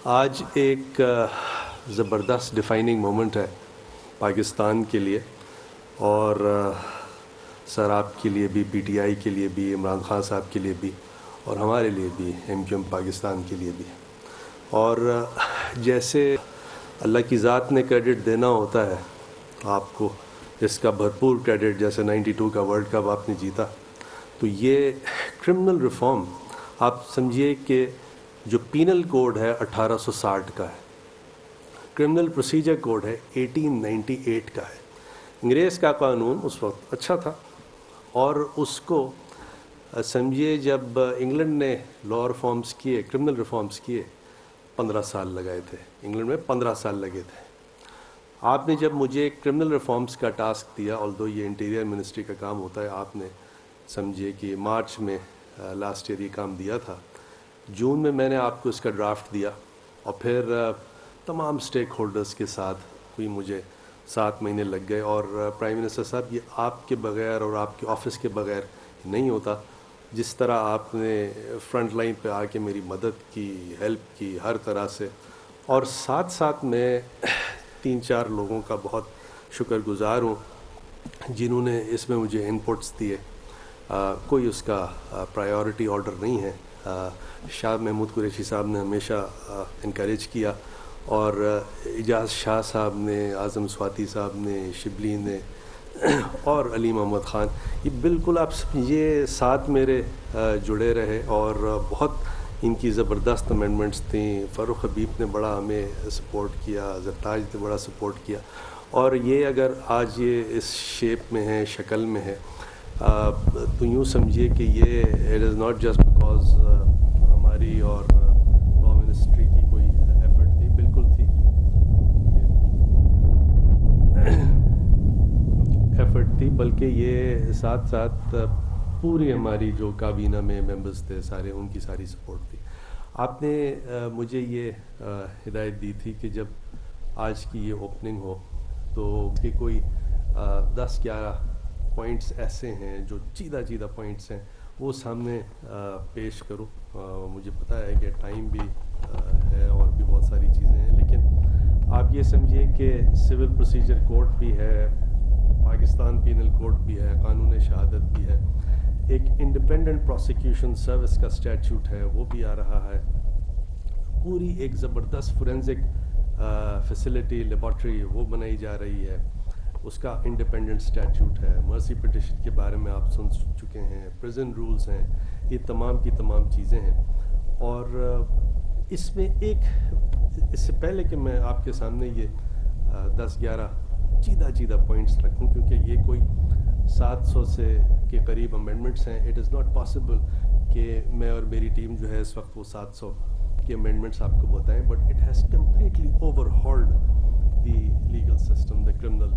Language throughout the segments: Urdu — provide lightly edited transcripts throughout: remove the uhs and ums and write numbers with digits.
آج ایک زبردست ڈیفائننگ مومنٹ ہے پاکستان کے لیے، اور سر آپ کے لیے بھی، پی ٹی آئی کے لیے بھی، عمران خان صاحب کے لیے بھی، اور ہمارے لیے بھی، ایم کیو ایم پاکستان کے لیے بھی۔ اور جیسے اللہ کی ذات نے کریڈٹ دینا ہوتا ہے آپ کو، جس کا بھرپور کریڈٹ، جیسے 92 کا ورلڈ کپ آپ نے جیتا، تو یہ کرمنل ریفارم آپ سمجھیے کہ جو پینل کوڈ ہے 1860 کا ہے، کرمنل پروسیجر کوڈ ہے 1898 کا ہے۔ انگریز کا قانون اس وقت اچھا تھا، اور اس کو سمجھیے جب انگلینڈ نے لا ریفارمز کیے، کرمنل ریفارمز کیے، 15 سال لگائے تھے انگلینڈ میں، 15 سال لگے تھے۔ آپ نے جب مجھے کرمنل ریفارمز کا ٹاسک دیا، although یہ انٹیریئر منسٹری کا کام ہوتا ہے، آپ نے سمجھیے کہ مارچ میں لاسٹ ایئر یہ کام دیا تھا، جون میں نے آپ کو اس کا ڈرافٹ دیا، اور پھر تمام سٹیک ہولڈرز کے ساتھ کوئی مجھے 7 مہینے لگ گئے۔ اور پرائم منسٹر صاحب، یہ آپ کے بغیر اور آپ کے آفس کے بغیر نہیں ہوتا۔ جس طرح آپ نے فرنٹ لائن پہ آ کے میری مدد کی، ہیلپ کی ہر طرح سے، اور ساتھ ساتھ میں 3-4 لوگوں کا بہت شکر گزار ہوں جنہوں نے اس میں مجھے انپٹس دیے۔ کوئی اس کا پرائیورٹی آرڈر نہیں ہے۔ شاہ محمود قریشی صاحب نے ہمیشہ انکریج کیا، اور اجاز شاہ صاحب نے، اعظم سواتی صاحب نے، شبلی نے، اور علی محمد خان، یہ بالکل آپ سمجھیے ساتھ میرے جڑے رہے، اور بہت ان کی زبردست امینڈمنٹس تھیں۔ فاروق حبیب نے بڑا ہمیں سپورٹ کیا، زرتاج نے بڑا سپورٹ کیا، اور یہ اگر آج یہ اس شیپ میں ہے، شکل میں ہے، تو یوں سمجھیے کہ یہ it is not just because ہماری اور لا منسٹری کی کوئی ایفرٹ تھی، بالکل تھی ایفرٹ تھی، بلکہ یہ ساتھ ساتھ پوری ہماری جو کابینہ میں ممبرز تھے سارے، ان کی ساری سپورٹ تھی۔ آپ نے مجھے یہ ہدایت دی تھی کہ جب آج کی یہ اوپننگ ہو تو کہ کوئی 10-11 پوائنٹس ایسے ہیں جو چیدہ پوائنٹس ہیں، وہ سامنے پیش کروں۔ مجھے پتہ ہے کہ ٹائم بھی ہے اور بھی بہت ساری چیزیں ہیں، لیکن آپ یہ سمجھیے کہ سول پروسیجر کوڈ بھی ہے، پاکستان پینل کوڈ بھی ہے، قانون شہادت بھی ہے، ایک انڈیپینڈنٹ پروسیکیوشن سروس کا اسٹیچوٹ ہے، وہ بھی آ رہا ہے، پوری ایک زبردست فورینزک فیسلٹی لیبارٹری وہ بنائی جا رہی ہے، اس کا انڈیپینڈنٹ اسٹیچوٹ ہے، مرسی پٹیشن کے بارے میں آپ سن چکے ہیں، پریزن رولز ہیں، یہ تمام کی تمام چیزیں ہیں۔ اور اس میں اس سے پہلے کہ میں آپ کے سامنے یہ 10-11 چیدہ پوائنٹس رکھوں، کیونکہ یہ کوئی 700 سے کے قریب امینڈمنٹس ہیں، اٹ از ناٹ پاسبل کہ میں اور میری ٹیم جو ہے اس وقت وہ 700 کے امینڈمنٹس آپ کو بتائیں، but it has completely overhauled the legal system, the criminal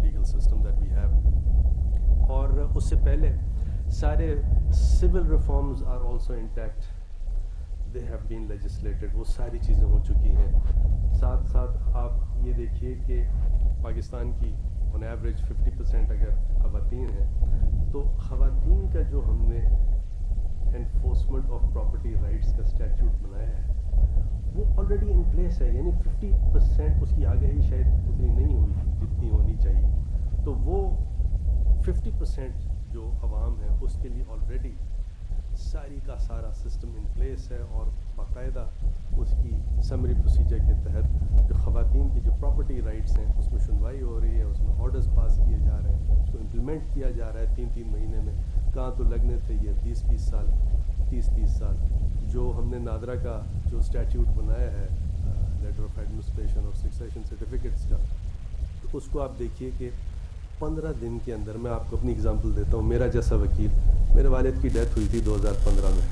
legal system that we have. اور اس سے پہلے سارے civil reforms are also intact, they have been legislated, وہ ساری چیزیں ہو چکی ہیں۔ ساتھ ساتھ آپ یہ دیکھیے کہ پاکستان کی آن ایوریج 50% اگر خواتین ہیں، تو خواتین کا جو ہم نے انفورسمنٹ آف پراپرٹی رائٹس کا اسٹیچوٹ بنایا ہے، وہ آلریڈی ان پلیس ہے، یعنی 50% اس کی آگاہی شاید اتنی نہیں ہوئی جتنی ہونی چاہیے، تو وہ 50% جو عوام ہے اس کے لیے آلریڈی ساری کا سارا سسٹم ان پلیس ہے، اور باقاعدہ اس کی سمری پروسیجر کے تحت جو خواتین کی جو پراپرٹی رائٹس ہیں اس میں سنوائی ہو رہی ہے، اس میں آرڈرز پاس کیے جا رہے ہیں، اس کو امپلیمنٹ کیا جا رہا ہے 3 مہینے میں۔ کہاں تو لگنے تھے یہ 20 سال، 30 سال۔ جو ہم نے نادرا کا جو اسٹیچوٹ بنایا ہے، لیٹر آف ایڈمنسٹریشن اور سکسیشن سرٹیفکیٹس کا، تو اس کو آپ دیکھیے کہ 15 دن کے اندر، میں آپ کو اپنی اگزامپل دیتا ہوں، میرا جیسا وکیل، میرے والد کی ڈیتھ ہوئی تھی 2015 میں،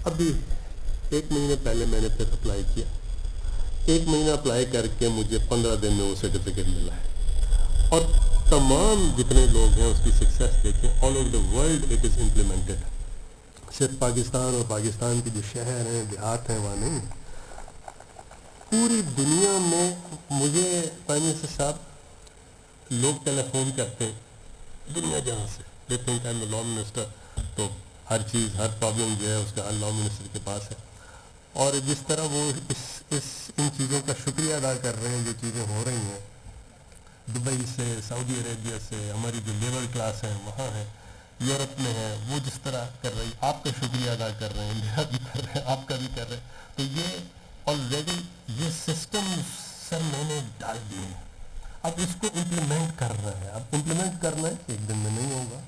ابھی 1 مہینے پہلے میں نے پھر اپلائی کیا، 1 مہینہ اپلائی کر کے مجھے 15 دن میں وہ سرٹیفکیٹ ملا ہے، اور تمام جتنے لوگ ہیں اس کی سکسیس دیکھیں، all over the world it is implemented, صرف پاکستان اور پاکستان کے جو شہر ہیں، دیہات ہیں، وہاں نہیں، پوری دنیا میں۔ مجھے پرائم منسٹر صاحب لوگ ٹیلی فون کرتے ہیں دنیا جہاں سے، they think I am a law minister, تو ہر چیز، ہر پرابلم جو ہے اس کا لا منسٹر کے پاس ہے۔ اور جس طرح وہ ان چیزوں کا شکریہ ادا کر رہے ہیں جو چیزیں ہو رہی ہیں دبئی سے، سعودی عربیہ سے، ہماری جو لیبر کلاس ہے وہاں ہے، یورپ میں ہے، وہ جس طرح کر رہی، آپ کا شکریہ ادا کر رہے ہیں، میرا بھی کر رہے ہیں، آپ کا بھی کر رہے ہیں، تو یہ آلریڈی یہ سسٹم سر میں نے ڈال دیے ہیں، اب اس کو امپلیمنٹ کرنا ہے، اب امپلیمنٹ کرنا ہے ایک دن میں نہیں ہوگا،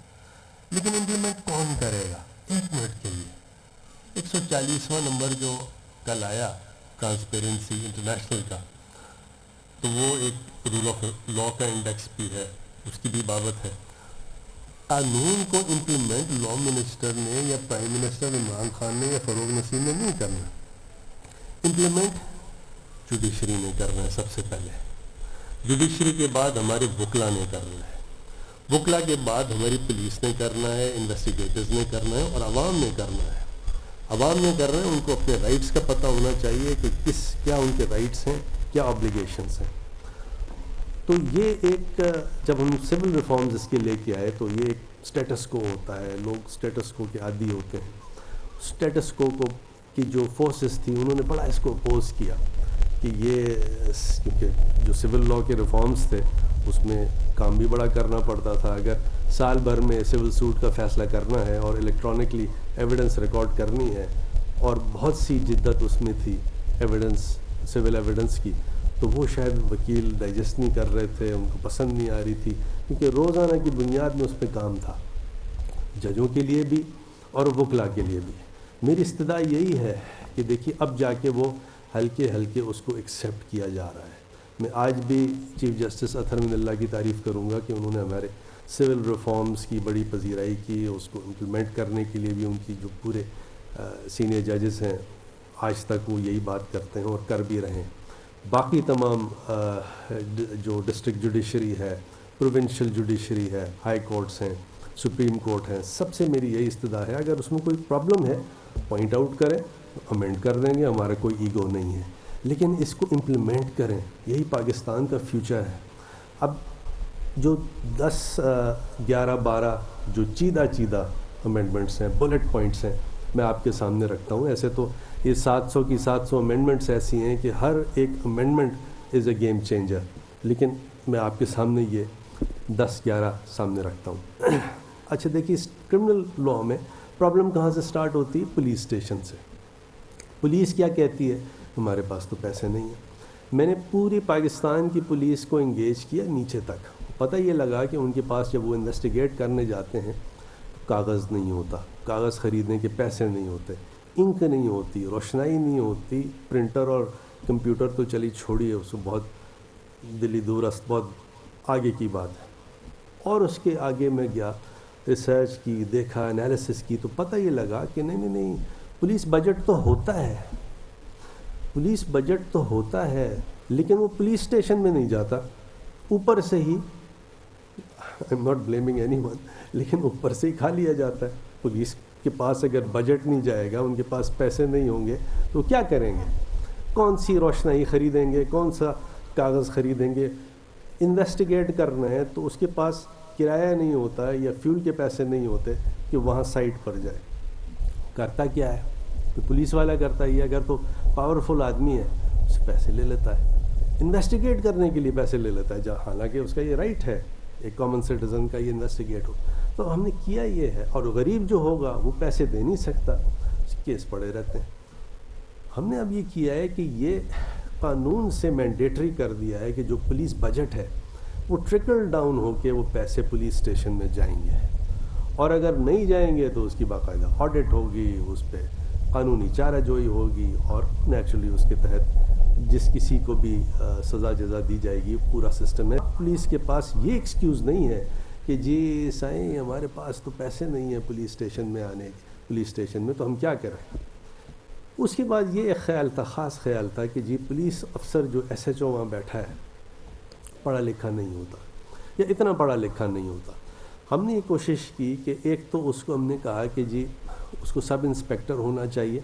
لیکن امپلیمنٹ کون کرے گا؟ 1 منٹ کے لیے 140واں نمبر جو کل آیا ٹرانسپیرنسی انٹرنیشنل کا، تو وہ ایک رول آف لا کا انڈیکس بھی ہے، اس کی بھی بابت ہے۔ قانون کو امپلیمنٹ لا منسٹر نے یا پرائم منسٹر عمران خان نے یا فروغ نسیم نے نہیں کرنا، امپلیمنٹ جوڈیشری نے کرنا ہے سب سے پہلے، جوڈیشری کے بعد ہمارے وکلا نے کرنا ہے، وکلا کے بعد ہماری پولیس نے کرنا ہے، انویسٹیگیٹرز نے کرنا ہے، اور عوام نے کرنا ہے۔ عوام نے کر رہے ہیں، ان کو اپنے رائٹس کا پتہ ہونا چاہیے کہ کیا ان کے رائٹس ہیں، کیا آبلیگیشنس ہیں۔ تو یہ ایک جب ہم سول ریفارمز اس کے لے کے آئے تو یہ ایک سٹیٹس کو ہوتا ہے، لوگ سٹیٹس کو کے عادی ہوتے ہیں، سٹیٹس کو کی جو فورسز تھیں انہوں نے بڑا اس کو اپوز کیا کہ یہ کیونکہ جو سول لاء کے ریفارمز تھے اس میں کام بھی بڑا کرنا پڑتا تھا، اگر سال بھر میں سول سوٹ کا فیصلہ کرنا ہے اور الیکٹرانکلی ایویڈنس ریکارڈ کرنی ہے، اور بہت سی جدت اس میں تھی ایویڈنس، سول ایویڈنس کی، تو وہ شاید وکیل ڈائجسٹ نہیں کر رہے تھے، ان کو پسند نہیں آ رہی تھی، کیونکہ روزانہ کی بنیاد میں اس پہ کام تھا، ججوں کے لیے بھی اور وکلا کے لیے بھی۔ میری استدعا یہی ہے کہ دیکھیے اب جا کے وہ ہلکے ہلکے اس کو ایکسیپٹ کیا جا رہا ہے۔ میں آج بھی چیف جسٹس اطہر من اللہ کی تعریف کروں گا کہ انہوں نے ہمارے سول ریفارمز کی بڑی پذیرائی کی، اس کو امپلیمنٹ کرنے کے لیے بھی ان کی جو پورے سینئر ججز ہیں آج تک وہ یہی بات کرتے ہیں اور کر بھی رہے ہیں۔ باقی تمام جو ڈسٹرکٹ جوڈیشری ہے، پروونشل جوڈیشری ہے، ہائی کورٹس ہیں، سپریم کورٹ ہیں، سب سے میری یہی استدعا ہے اگر اس میں کوئی پرابلم ہے پوائنٹ آؤٹ کریں، امینڈ کر دیں گے، ہمارا کوئی ایگو نہیں ہے، لیکن اس کو امپلیمنٹ کریں، یہی پاکستان کا فیوچر ہے۔ اب جو 10 11 12 جو چیدہ امینڈمنٹس ہیں، بلٹ پوائنٹس ہیں، میں آپ کے سامنے رکھتا ہوں۔ ایسے تو یہ 700 کی 700 امینڈمنٹس ایسی ہیں کہ ہر ایک amendment is a game changer, لیکن میں آپ کے سامنے یہ 10 11 سامنے رکھتا ہوں۔ اچھا دیکھیے، اس کرمنل لاء میں پرابلم کہاں سے سٹارٹ ہوتی ہے؟ پولیس اسٹیشن سے۔ پولیس کیا کہتی ہے؟ ہمارے پاس تو پیسے نہیں ہیں۔ میں نے پوری پاکستان کی پولیس کو انگیج کیا نیچے تک، پتہ یہ لگا کہ ان کے پاس جب وہ انویسٹیگیٹ کرنے جاتے ہیں کاغذ نہیں ہوتا، کاغذ خریدنے کے پیسے نہیں ہوتے، انک نہیں ہوتی، روشنائی نہیں ہوتی، پرنٹر اور کمپیوٹر تو چلی چھوڑیے، اس کو بہت دلی دورست، بہت آگے کی بات ہے۔ اور اس کے آگے میں گیا، ریسرچ کی، دیکھا، انالیسس کی، تو پتہ یہ لگا کہ نہیں، پولیس بجٹ تو ہوتا ہے، پولیس بجٹ تو ہوتا ہے، لیکن وہ پولیس اسٹیشن میں نہیں جاتا، اوپر سے ہی I am not blaming anyone, لیکن اوپر سے ہی کھا لیا جاتا ہے۔ پولیس کے پاس اگر بجٹ نہیں جائے گا، ان کے پاس پیسے نہیں ہوں گے تو کیا کریں گے؟ کون سی روشنائی خریدیں گے؟ کون سا کاغذ خریدیں گے؟ انویسٹیگیٹ کرنا ہے تو اس کے پاس کرایہ نہیں ہوتا ہے یا فیول کے پیسے نہیں ہوتے کہ وہاں سائٹ پر جائے۔ کرتا کیا ہے؟ تو پولیس والا کرتا ہی ہے، اگر تو پاورفل آدمی ہے اس سے پیسے لے لیتا ہے، انویسٹیگیٹ کرنے کے لیے پیسے لے لیتا ہے، حالانکہ اس کا یہ رائٹ ہے ایک کامن سٹیزن کا، یہ انویسٹیگیٹ ہو۔ تو ہم نے کیا یہ ہے، اور غریب جو ہوگا وہ پیسے دے نہیں سکتا، کیس پڑے رہتے ہیں۔ ہم نے اب یہ کیا ہے کہ یہ قانون سے مینڈیٹری کر دیا ہے کہ جو پولیس بجٹ ہے وہ ٹرکل ڈاؤن ہو کے وہ پیسے پولیس اسٹیشن میں جائیں گے، اور اگر نہیں جائیں گے تو اس کی باقاعدہ آڈٹ ہوگی، اس پہ قانونی چارہ جوئی ہوگی، اور نیچرلی اس کے تحت جس کسی کو بھی سزا جزا دی جائے گی، پورا سسٹم ہے۔ پولیس کے پاس یہ ایکسکیوز نہیں ہے کہ جی سائیں ہمارے پاس تو پیسے نہیں ہیں پولیس اسٹیشن میں آنے کے، پولیس اسٹیشن میں تو ہم کیا کریں۔ اس کے بعد یہ ایک خیال تھا، خاص خیال تھا کہ جی پولیس افسر جو ایس ایچ او وہاں بیٹھا ہے پڑھا لکھا نہیں ہوتا، یا اتنا پڑھا لکھا نہیں ہوتا۔ ہم نے یہ کوشش کی کہ ایک تو اس کو ہم نے کہا کہ جی اس کو سب انسپیکٹر ہونا چاہیے،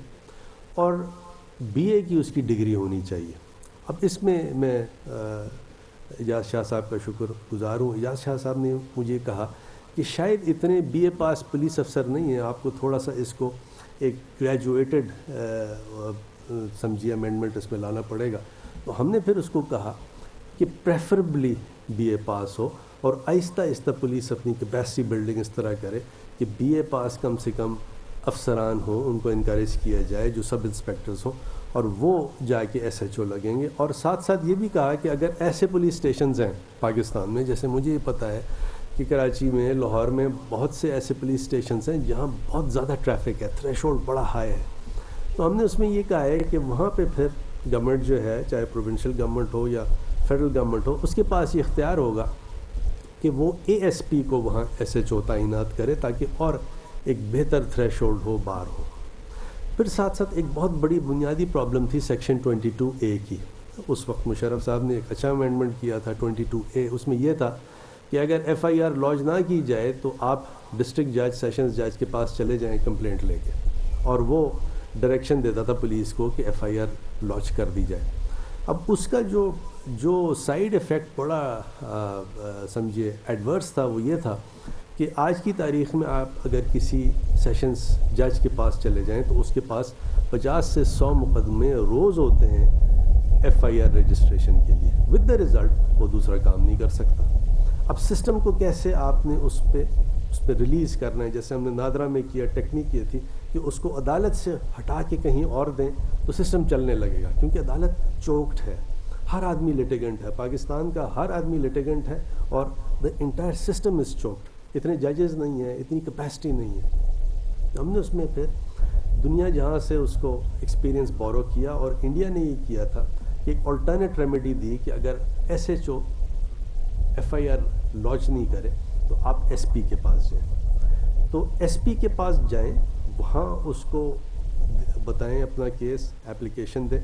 اور بی اے کی اس کی ڈگری ہونی چاہیے۔ اب اس میں اجاز شاہ صاحب کا شکر گزار ہوں، اجاز شاہ صاحب نے مجھے کہا کہ شاید اتنے بی اے پاس پولیس افسر نہیں ہیں، آپ کو تھوڑا سا اس کو ایک گریجویٹڈ سمجھیے امینڈمنٹ اس میں لانا پڑے گا. تو ہم نے پھر اس کو کہا کہ پریفریبلی بی اے پاس ہو, اور آہستہ آہستہ پولیس اپنی کیپیسٹی بلڈنگ اس طرح کرے کہ بی اے پاس کم سے کم افسران ہوں, ان کو انکریج کیا جائے جو سب انسپیکٹرز ہوں, اور وہ جا کے ایس ایچ او لگیں گے. اور ساتھ ساتھ یہ بھی کہا کہ اگر ایسے پولیس اسٹیشنز ہیں پاکستان میں, جیسے مجھے یہ پتہ ہے کہ کراچی میں, لاہور میں بہت سے ایسے پولیس اسٹیشنز ہیں جہاں بہت زیادہ ٹریفک ہے, تھریش ہولڈ بڑا ہائی ہے, تو ہم نے اس میں یہ کہا ہے کہ وہاں پہ پھر گورنمنٹ جو ہے, چاہے پروونشل گورنمنٹ ہو یا فیڈرل گورنمنٹ ہو, اس کے پاس یہ اختیار ہوگا کہ وہ اے ایس پی کو وہاں ایس ایچ او تعینات کرے تاکہ اور ایک بہتر تھریش ہولڈ ہو, بار ہو. پھر ساتھ ساتھ ایک بہت بڑی بنیادی پرابلم تھی سیکشن 22A کی. اس وقت مشرف صاحب نے ایک اچھا امینڈمنٹ کیا تھا 22A. اس میں یہ تھا کہ اگر ایف آئی آر لانچ نہ کی جائے تو آپ ڈسٹرکٹ جج, سیشنز جج کے پاس چلے جائیں کمپلینٹ لے کے, اور وہ ڈائریکشن دیتا تھا پولیس کو کہ ایف آئی آر لانچ کر دی جائے. اب اس کا جو سائیڈ ایفیکٹ بڑا سمجھیے ایڈورس تھا, وہ یہ تھا کہ آج کی تاریخ میں آپ اگر کسی سیشنز جج کے پاس چلے جائیں تو اس کے پاس 50 سے 100 مقدمے روز ہوتے ہیں ایف آئی آر رجسٹریشن کے لیے. ود دا ریزلٹ وہ دوسرا کام نہیں کر سکتا. اب سسٹم کو کیسے آپ نے اس پہ ریلیز کرنا ہے, جیسے ہم نے نادرا میں کیا, ٹیکنیک یہ تھی کہ اس کو عدالت سے ہٹا کے کہیں اور دیں تو سسٹم چلنے لگے گا, کیونکہ عدالت چوکڈ ہے, ہر آدمی لیٹیگنٹ ہے, پاکستان کا ہر آدمی لیٹیگنٹ ہے, اور دا انٹائر سسٹم از چوکڈ. اتنے ججز نہیں ہیں, اتنی کیپیسٹی نہیں ہے. ہم نے اس میں پھر دنیا جہاں سے اس کو ایکسپیرینس بورو کیا, اور انڈیا نے یہ کیا تھا کہ ایک آلٹرنیٹ ریمیڈی دی کہ اگر S H O F I R launch نہیں کرے تو آپ ایس پی کے پاس جائیں. تو ایس پی کے پاس جائیں, وہاں اس کو بتائیں اپنا کیس, ایپلیکیشن دیں,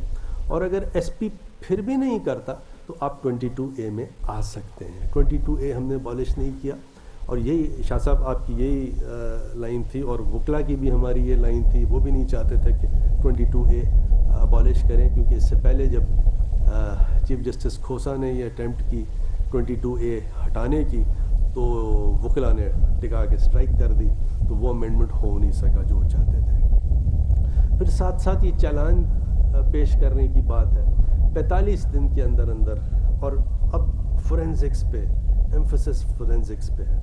اور اگر ایس پی پھر بھی نہیں کرتا تو آپ 22A میں آ سکتے ہیں. 22A ہم نے ابالش نہیں کیا, اور یہی شاہ صاحب آپ کی یہی لائن تھی, اور وکلا کی بھی ہماری یہ لائن تھی. وہ بھی نہیں چاہتے تھے کہ 22A ابالش کریں, کیونکہ اس سے پہلے جب چیف جسٹس کھوسا نے یہ اٹیمپٹ کی 22A ہٹانے کی, تو وکلا نے ٹکا کے اسٹرائک کر دی, تو وہ امینڈمنٹ ہو نہیں سکا جو وہ چاہتے تھے. پھر ساتھ ساتھ یہ چالان پیش کرنے کی بات ہے 45 دن کے اندر اندر, اور اب فورینزکس پہ ایمفسس فورینزکس پہ ہے.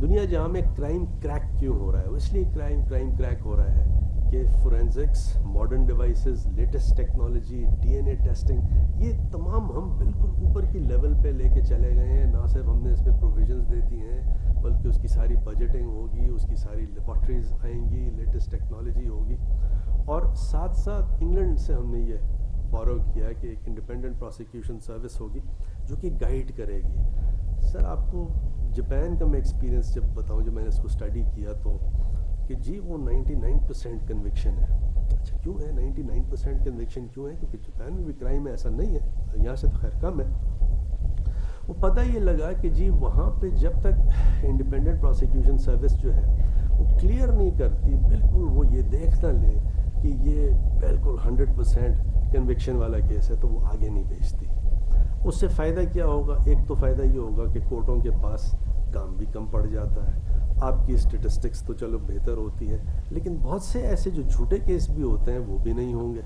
دنیا جہاں میں کرائم کریک کیوں ہو رہا ہے, اس لیے کرائم کریک ہو رہا ہے کہ forensics, modern devices, latest technology, D N A testing, یہ تمام ہم بالکل اوپر کی لیول پہ لے کے چلے گئے ہیں. نہ صرف ہم نے اس میں پروویژنز دے دی ہیں, بلکہ اس کی ساری بجٹنگ ہوگی, اس کی ساری لیبارٹریز آئیں گی, لیٹسٹ ٹیکنالوجی ہوگی. اور ساتھ ساتھ انگلینڈ سے ہم نے یہ بورو کیا کہ ایک انڈیپینڈنٹ پروسیکیوشن سروس ہوگی جو کہ گائیڈ کرے گی. سر آپ کو جاپان کا میں ایکسپیرینس جب بتاؤں, جب میں نے اس کو اسٹڈی کیا, تو کہ جی وہ 99% کنوکشن ہے. اچھا کیوں ہے 99% کنوکشن کیوں ہے؟ کیونکہ جاپان میں بھی کرائم ایسا نہیں ہے, یہاں سے تو خیر کم ہے. وہ پتہ یہ لگا کہ جی وہاں پہ جب تک انڈیپینڈنٹ پروسیکیوشن سروس جو ہے وہ کلیئر نہیں کرتی, بالکل وہ یہ دیکھ نہ لے کہ یہ بالکل 100% کنوکشن والا کیس ہے, تو وہ آگے نہیں بھیجتی. اس سے فائدہ کیا ہوگا؟ ایک تو فائدہ یہ ہوگا کہ کورٹوں کے پاس کام بھی کم پڑ جاتا ہے, آپ کی اسٹیٹسٹکس تو چلو بہتر ہوتی ہے, لیکن بہت سے ایسے جو جھوٹے کیس بھی ہوتے ہیں وہ بھی نہیں ہوں گے.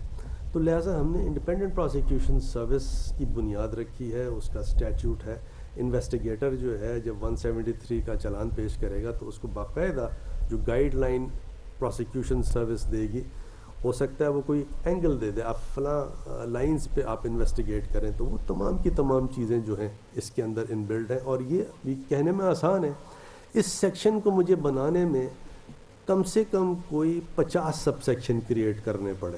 تو لہٰذا ہم نے انڈیپینڈنٹ پروسیکیوشن سروس کی بنیاد رکھی ہے, اس کا اسٹیچوٹ ہے. انویسٹیگیٹر جو ہے جب 173 کا چالان پیش کرے گا تو اس کو باقاعدہ جو گائیڈ لائن پروسیکیوشن سروس دے گی, ہو سکتا ہے وہ کوئی اینگل دے دے, آپ فلاں لائنز پہ آپ انویسٹیگیٹ کریں, تو وہ تمام کی تمام چیزیں جو ہیں اس کے اندر ان بلڈ ہیں. اور یہ بھی کہنے میں آسان ہے, اس سیکشن کو مجھے بنانے میں کم سے کم کوئی 50 سب سیکشن کریٹ کرنے پڑے.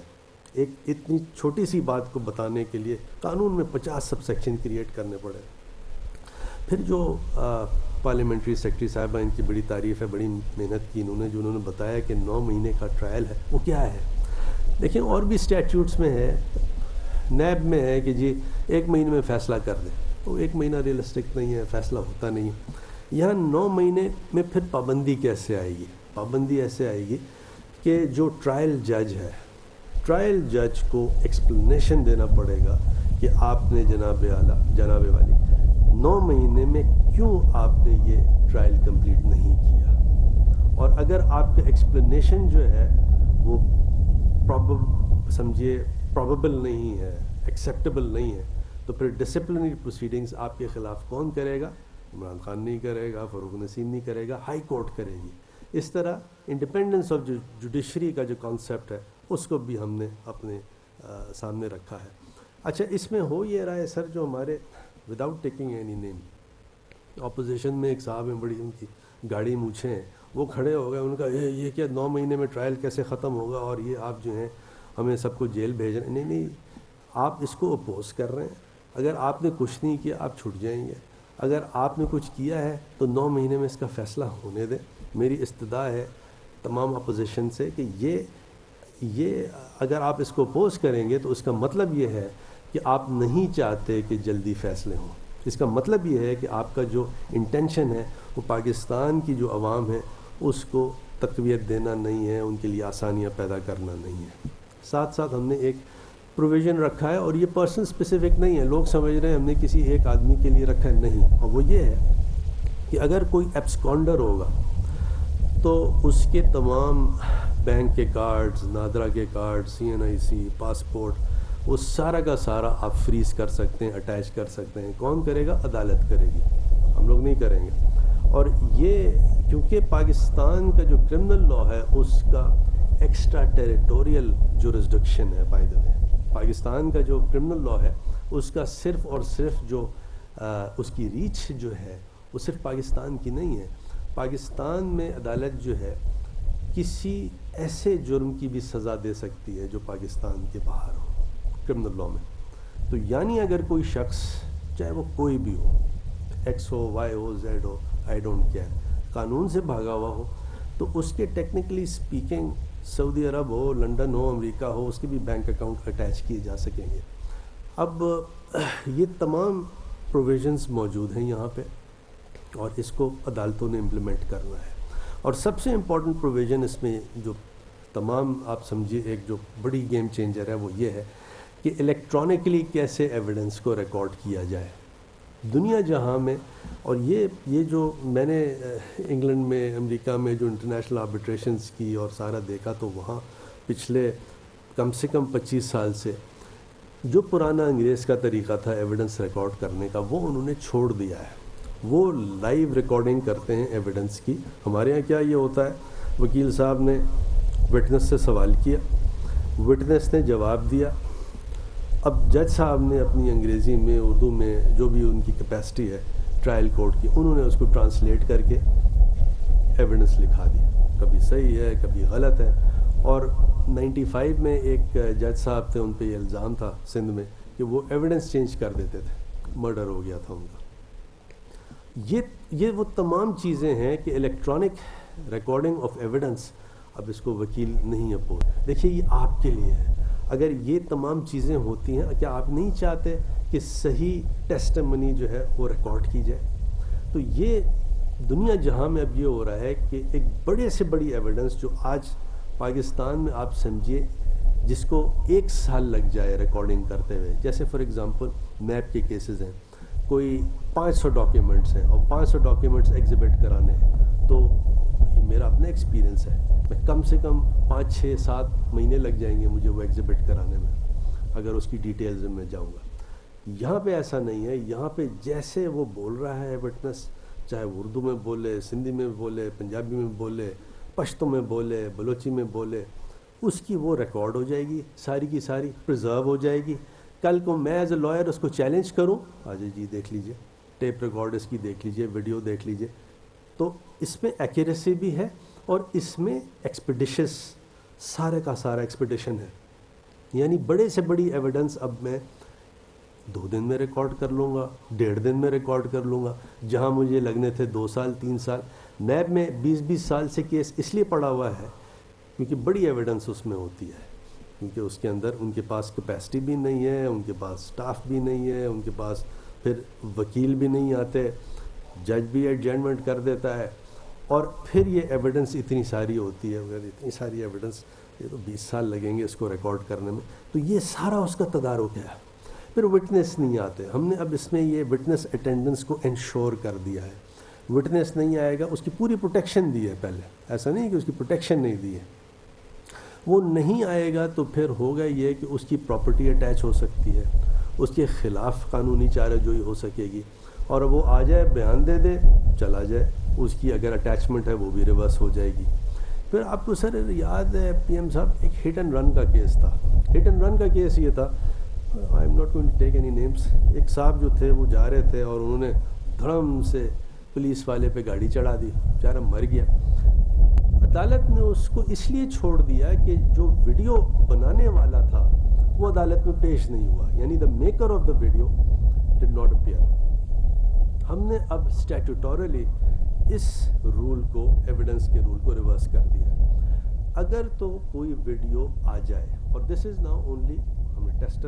ایک اتنی چھوٹی سی بات کو بتانے کے لیے قانون میں 50 سب سیکشن کریٹ کرنے پڑے. پھر جو پارلیمنٹری سیکرٹری صاحبہ, ان کی بڑی تعریف ہے, بڑی محنت کی انہوں نے, جو انہوں نے بتایا کہ 9 مہینے کا ٹرائل ہے, وہ کیا ہے؟ دیکھیں اور بھی اسٹیچوٹس میں ہے, نیب میں ہے کہ جی 1 مہینے میں فیصلہ کر دیں, تو 1 مہینہ ریئلسٹک نہیں ہے, فیصلہ ہوتا نہیں ہے. یہاں 9 مہینے میں پھر پابندی کیسے آئے گی؟ پابندی ایسے آئے گی کہ جو ٹرائل جج ہے, ٹرائل جج کو ایکسپلینیشن دینا پڑے گا کہ آپ نے جناب والی 9 مہینے میں کیوں آپ نے یہ ٹرائل کمپلیٹ نہیں کیا. اور اگر آپ کا ایکسپلینیشن جو ہے وہ سمجھیے پروبیبل نہیں ہے، ایکسیپٹیبل نہیں ہے، تو پھر ڈسپلنری پروسیڈنگز آپ کے خلاف کون کرے گا؟ عمران خان نہیں کرے گا، فاروق نسیم نہیں کرے گا، ہائی کورٹ کرے گی. اس طرح انڈیپینڈنس آف جوڈیشری کا جو کانسیپٹ ہے اس کو بھی ہم نے اپنے سامنے رکھا ہے. اچھا، اس میں ہو یہ رہا ہے سر، جو ہمارے without taking any name, opposition میں ایک صاحب ہیں، بڑی ان کی گاڑی مونچھیں ہیں، وہ کھڑے ہو گئے، ان کا یہ کیا 9 مہینے میں ٹرائل کیسے ختم ہوگا، اور یہ آپ جو ہیں ہمیں سب کو جیل بھیج رہے ہیں. نہیں، آپ اس کو اپوز کر رہے ہیں. اگر آپ نے کچھ نہیں کیا آپ چھٹ جائیں گے، اگر آپ نے کچھ کیا ہے تو 9 مہینے میں اس کا فیصلہ ہونے دیں. میری استدعا ہے تمام اپوزیشن سے کہ یہ اگر آپ اس کو اپوز کریں گے تو اس کا مطلب یہ ہے کہ آپ نہیں چاہتے کہ جلدی فیصلے ہوں. اس کا مطلب یہ ہے کہ آپ کا جو انٹینشن ہے وہ پاکستان کی جو عوام ہے اس کو تقویت دینا نہیں ہے، ان کے لیے آسانیاں پیدا کرنا نہیں ہے. ساتھ ساتھ ہم نے ایک پروویژن رکھا ہے، اور یہ پرسن اسپیسیفک نہیں ہے. لوگ سمجھ رہے ہیں ہم نے کسی ایک آدمی کے لیے رکھا ہے، نہیں. اور وہ یہ ہے کہ اگر کوئی ایبسکانڈر ہوگا تو اس کے تمام بینک کے کارڈز، نادرا کے کارڈ، CNIC، پاسپورٹ، وہ سارا کا سارا آپ فریز کر سکتے ہیں، اٹیچ کر سکتے ہیں. کون کرے گا؟ عدالت کرے گی، ہم لوگ نہیں کریں گے. اور یہ کیونکہ پاکستان کا جو کرمنل لا ہے اس کا ایکسٹرا ٹیریٹوریل جورسڈکشن ہے. بائی دا وے، پاکستان کا جو کرمنل لا ہے اس کا صرف اور صرف جو اس کی ریچ جو ہے وہ صرف پاکستان کی نہیں ہے. پاکستان میں عدالت جو ہے کسی ایسے جرم کی بھی سزا دے سکتی ہے جو پاکستان کے باہر ہو کرمنل لا میں. تو یعنی اگر کوئی شخص، چاہے وہ کوئی بھی ہو، ایکس ہو، وائی ہو، زیڈ ہو، آئی ڈونٹ کیئر، قانون سے بھاگا ہوا ہو، تو اس کے ٹیکنیکلی اسپیکنگ سعودی عرب ہو، لنڈن ہو، امریکہ ہو، اس کے بھی بینک اکاؤنٹ اٹیچ کیے جا سکیں گے. اب یہ تمام پروویژنز موجود ہیں یہاں پہ، اور اس کو عدالتوں نے امپلیمنٹ کرنا ہے. اور سب سے امپورٹنٹ پروویژن اس میں جو تمام آپ سمجھیے ایک جو بڑی گیم چینجر ہے وہ یہ ہے کہ الیکٹرانکلی کیسے ایویڈنس کو ریکارڈ کیا جائے دنیا جہاں میں. اور یہ جو میں نے انگلینڈ میں، امریکہ میں جو انٹرنیشنل آربیٹریشنز کی اور سارا دیکھا، تو وہاں پچھلے کم سے کم 25 سال سے جو پرانا انگریز کا طریقہ تھا ایویڈنس ریکارڈ کرنے کا، وہ انہوں نے چھوڑ دیا ہے. وہ لائیو ریکارڈنگ کرتے ہیں ایویڈنس کی. ہمارے یہاں کیا یہ ہوتا ہے، وکیل صاحب نے وٹنس سے سوال کیا، وٹنس نے جواب دیا، اب جج صاحب نے اپنی انگریزی میں، اردو میں، جو بھی ان کی کیپیسٹی ہے ٹرائل کورٹ کی، انہوں نے اس کو ٹرانسلیٹ کر کے ایویڈنس لکھا دی. کبھی صحیح ہے، کبھی غلط ہے. اور 95 میں ایک جج صاحب تھے، ان پہ یہ الزام تھا سندھ میں کہ وہ ایویڈنس چینج کر دیتے تھے، مرڈر ہو گیا تھا ان کا. یہ وہ تمام چیزیں ہیں کہ الیکٹرانک ریکارڈنگ آف ایویڈنس، اب اس کو وکیل نہیں اپوز. دیکھیے یہ آپ کے لیے ہے. اگر یہ تمام چیزیں ہوتی ہیں، کیا آپ نہیں چاہتے کہ صحیح ٹیسٹمنی جو ہے وہ ریکارڈ کی جائے؟ تو یہ دنیا جہاں میں اب یہ ہو رہا ہے کہ ایک بڑے سے بڑی ایویڈنس جو آج پاکستان میں آپ سمجھیے جس کو 1 سال لگ جائے ریکارڈنگ کرتے ہوئے، جیسے فار ایگزامپل میپ کے کیسز ہیں، کوئی 500 ڈاکیومنٹس ہیں اور 500 ڈاکیومنٹس ایگزیبٹ کرانے ہیں، تو یہ میرا اپنا ایکسپیرینس ہے، میں کم سے کم 5، 6، 7 مہینے لگ جائیں گے مجھے وہ ایگزیبٹ کرانے میں اگر اس کی ڈیٹیلز میں جاؤں گا. یہاں پہ ایسا نہیں ہے. یہاں پہ جیسے وہ بول رہا ہے وٹنس، چاہے اردو میں بولے، سندھی میں بولے، پنجابی میں بولے، پشتو میں بولے، بلوچی میں بولے، اس کی وہ ریکارڈ ہو جائے گی، ساری کی ساری پرزرو ہو جائے گی. کل کو میں ایز اے لائر اس کو چیلنج کروں، آجائے جی دیکھ لیجئے، ٹیپ ریکارڈ اس کی دیکھ لیجئے، ویڈیو دیکھ لیجئے. تو اس میں ایکیریسی بھی ہے اور اس میں ایکسپیڈیشس، سارے کا سارا ایکسپیڈیشن ہے. یعنی بڑے سے بڑی ایویڈنس اب میں 2 دن میں ریکارڈ کر لوں گا، 1.5 دن میں ریکارڈ کر لوں گا، جہاں مجھے لگنے تھے 2 سال 3 سال. نیب میں 20 سال سے کیس اس لیے پڑا ہوا ہے کیونکہ بڑی ایویڈنس اس میں ہوتی ہے، کیونکہ اس کے اندر ان کے پاس کیپیسٹی بھی نہیں ہے، ان کے پاس سٹاف بھی نہیں ہے، ان کے پاس پھر وکیل بھی نہیں آتے، جج بھی ایڈجمنٹ کر دیتا ہے، اور پھر یہ ایویڈنس اتنی ساری ہوتی ہے. اگر اتنی ساری ایویڈنس، یہ تو 20 سال لگیں گے اس کو ریکارڈ کرنے میں. تو یہ سارا اس کا تدارک ہے. پھر وٹنس نہیں آتے. ہم نے اب اس میں یہ وٹنس اٹینڈنس کو انشور کر دیا ہے. وٹنس نہیں آئے گا، اس کی پوری پروٹیکشن دی ہے پہلے، ایسا نہیں کہ اس کی پروٹیکشن نہیں دی ہے. وہ نہیں آئے گا تو پھر ہوگا یہ کہ اس کی پراپرٹی اٹیچ ہو سکتی ہے، اس کے خلاف قانونی چارہ جوئی ہو سکے گی، اور وہ آ جائے بیان دے دے چلا جائے، اس کی اگر اٹیچمنٹ ہے وہ بھی ریورس ہو جائے گی۔ پھر آپ کو سر یاد ہے پی ایم صاحب ایک ہٹ اینڈ رن کا کیس تھا۔ ہٹ اینڈ رن کا کیس یہ تھا، I am not going to take any names, ایک صاحب جو تھے وہ جا رہے تھے اور انہوں نے دھڑم سے پولیس والے پہ گاڑی چڑھا دی، بیچارہ مر گیا۔ عدالت نے اس کو اس لیے چھوڑ دیا کہ جو ویڈیو بنانے والا تھا وہ عدالت میں پیش نہیں ہوا، یعنی دا maker of the video did not appear. ہم نے اب اسٹیٹوٹوریلی اس رول کو، ایویڈنس کے رول کو ریورس کر دیا۔ اگر تو کوئی ویڈیو آ جائے، اور دس از ناؤ اونلی، ہم نے ٹیسٹ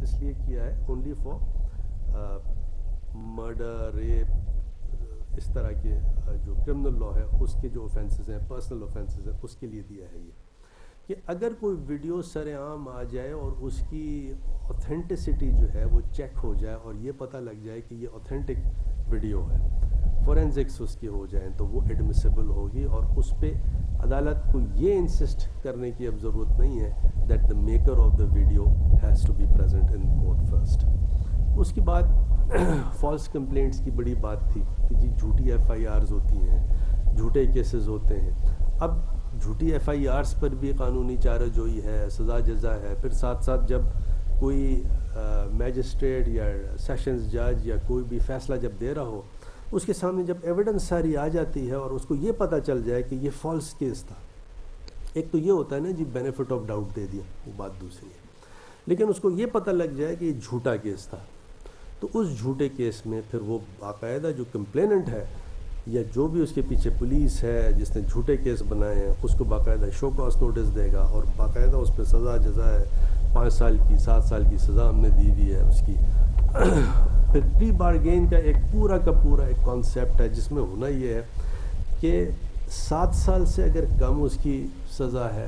اس لیے کیا ہے اونلی فار مرڈر، ریپ، اس طرح کے جو کرمنل لا ہے اس کے جو اوفینسز ہیں، پرسنل اوفینسز ہیں، اس کے لیے دیا ہے یہ کہ اگر کوئی ویڈیو سر عام آ جائے اور اس کی اوتھینٹسٹی جو ہے وہ چیک ہو جائے اور یہ پتہ لگ جائے کہ یہ اوتھینٹک ویڈیو ہے، فورینزکس اس کی ہو جائیں، تو وہ ایڈمیسیبل ہوگی، اور اس پہ عدالت کو یہ انسسٹ کرنے کی اب ضرورت نہیں ہے that the maker of the video has to be present in court first. اس کے بعد فالس کمپلینٹس کی بڑی بات تھی کہ جی جھوٹی ایف آئی آرز ہوتی ہیں، جھوٹے کیسز ہوتے ہیں۔ اب جھوٹی ایف آئی آرز پر بھی قانونی چارہ جوئی ہے، سزا جزا ہے، پھر ساتھ ساتھ جب کوئی میجسٹریٹ یا سیشنز جج یا کوئی بھی فیصلہ جب دے رہا ہو، اس کے سامنے جب ایویڈنس ساری آ جاتی ہے اور اس کو یہ پتہ چل جائے کہ یہ فالس کیس تھا، ایک تو یہ ہوتا ہے نا جی بینیفٹ آف ڈاؤٹ دے دیا، وہ بات دوسری ہے، لیکن اس کو یہ پتہ لگ جائے کہ یہ جھوٹا کیس تھا، تو اس جھوٹے کیس میں پھر وہ باقاعدہ جو کمپلیننٹ ہے یا جو بھی اس کے پیچھے پولیس ہے جس نے جھوٹے کیس بنائے ہیں، اس کو باقاعدہ شو کاز نوٹس دے گا، اور باقاعدہ اس پہ سزا جزا ہے، 5 سال کی 7 سال کی سزا ہم نے دی ہوئی ہے اس کی۔ پھر پری بارگین کا ایک پورا کا پورا ایک کانسیپٹ ہے جس میں ہونا یہ ہے کہ 7 سال سے اگر کم اس کی سزا ہے،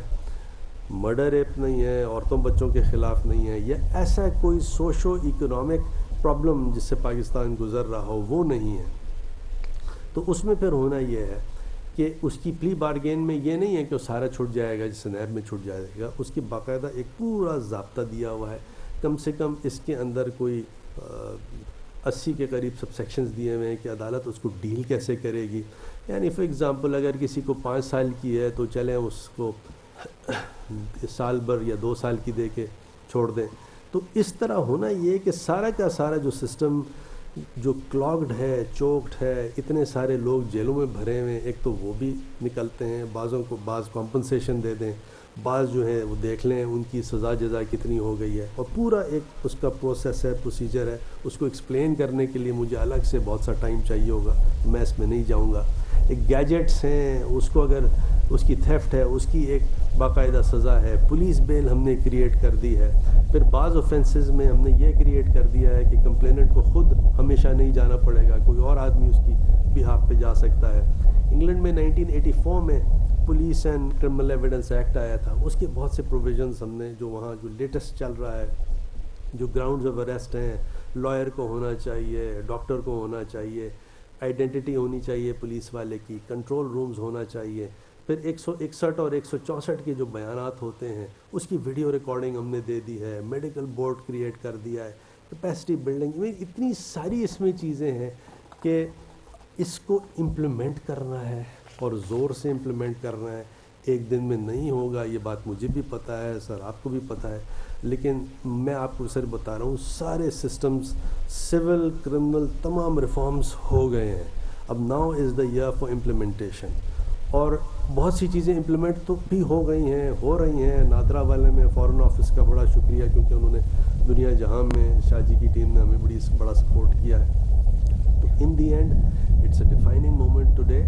مرڈر ریپ نہیں ہے، عورتوں بچوں کے خلاف نہیں ہے، یا ایسا کوئی سوشو اکنامک پرابلم جس سے پاکستان گزر رہا ہو وہ نہیں ہے، تو اس میں پھر ہونا یہ ہے کہ اس کی پلی بارگین میں یہ نہیں ہے کہ وہ سارا چھٹ جائے گا جیسے نیب میں چھٹ جائے گا، اس کی باقاعدہ ایک پورا ضابطہ دیا ہوا ہے، کم سے کم اس کے اندر کوئی 80 کے قریب سب سیکشنز دیے ہوئے ہیں کہ عدالت اس کو ڈیل کیسے کرے گی۔ یعنی فار ایگزامپل اگر کسی کو 5 سال کی ہے تو چلیں اس کو سال بھر یا 2 سال کی دے کے چھوڑ دیں، تو اس طرح ہونا یہ کہ سارا کا سارا جو سسٹم جو کلاگڈ ہے، چوکڈ ہے، اتنے سارے لوگ جیلوں میں بھرے ہوئے ہیں، ایک تو وہ بھی نکلتے ہیں، بعضوں کو بعض کمپنسیشن دے دیں، بعض جو ہیں وہ دیکھ لیں ان کی سزا جزا کتنی ہو گئی ہے، اور پورا ایک اس کا پروسیس ہے، پروسیجر ہے، اس کو ایکسپلین کرنے کے لیے مجھے الگ سے بہت سا ٹائم چاہیے ہوگا، میں اس میں نہیں جاؤں گا۔ ایک گیجٹس ہیں، اس کو اگر اس کی تھیفٹ ہے اس کی ایک باقاعدہ سزا ہے، پولیس بیل ہم نے کریٹ کر دی ہے، پھر بعض اوفینسز میں ہم نے یہ کریٹ کر دیا ہے کہ کمپلیننٹ کو خود ہمیشہ نہیں جانا پڑے گا، کوئی اور آدمی اس کی بہاف پہ جا سکتا ہے۔ انگلینڈ میں 1984 میں police and criminal evidence act آیا تھا، اس کے بہت سے پروویژنز ہم نے جو وہاں جو لیٹسٹ چل رہا ہے، جو گراؤنڈز آف اریسٹ ہیں، لائر کو ہونا چاہیے، ڈاکٹر کو ہونا چاہیے، آئیڈینٹی ہونی چاہیے پولیس والے کی، کنٹرول رومز ہونا چاہیے، پھر 161 اور 164 کے جو بیانات ہوتے ہیں اس کی ویڈیو ریکارڈنگ ہم نے دے دی ہے، میڈیکل بورڈ کریٹ کر دیا ہے، کیپیسٹی بلڈنگ، اتنی ساری اس میں چیزیں ہیں کہ اس کو امپلیمنٹ کرنا ہے اور زور سے امپلیمنٹ کرنا ہے۔ ایک دن میں نہیں ہوگا، یہ بات مجھے بھی پتہ ہے سر، آپ کو بھی پتہ ہے، لیکن میں آپ کو سر بتا رہا ہوں سارے سسٹمز، سول، کرمنل، تمام ریفارمز ہو گئے ہیں، اب now is the year for implementation, اور بہت سی چیزیں امپلیمنٹ تو بھی ہو گئی ہیں، ہو رہی ہیں۔ نادرا والے میں فارن آفس کا بڑا شکریہ، کیونکہ انہوں نے دنیا جہاں میں شاہ جی کی ٹیم نے ہمیں بڑا سپورٹ کیا ہے۔ تو in the end it's a defining moment today,